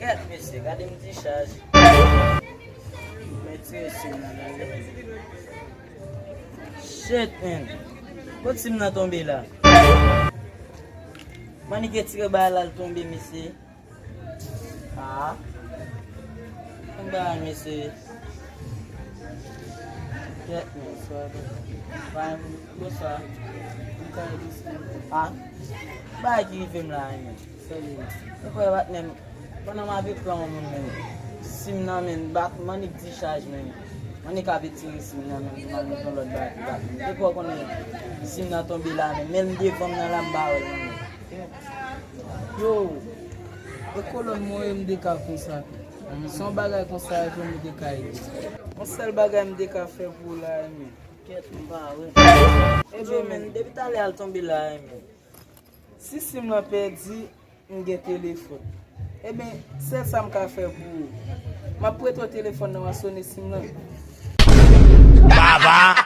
Ket mese, gade m di charge. Meti sim nan ale. Shit man. Kot sim nan tombe la? Mani ke tire balal tombe mese. Ah. Ba mese. Ket mese. Ba bosa. Ah. Ba ki film la men. E ko wat nem. Pana ma vi plan men. Sim nan men bak mani di charge men. Mani ka tire sim nan men mani ton lot bak. E ko konen sim nan tombe la men de fam nan la mba men. Yo, e kolon mwen mde ka kon sa. Son bagay kon sa yon mde ka yi. On sel bagay mde ka fe pou la men. Ket mba we. Ebe men, debi tale al tombe la men. Si sim la pedi, mge telefon. Ebe, sel sa mka fe pou. Ma pou eto telefon nan wasone sim nan. Baba!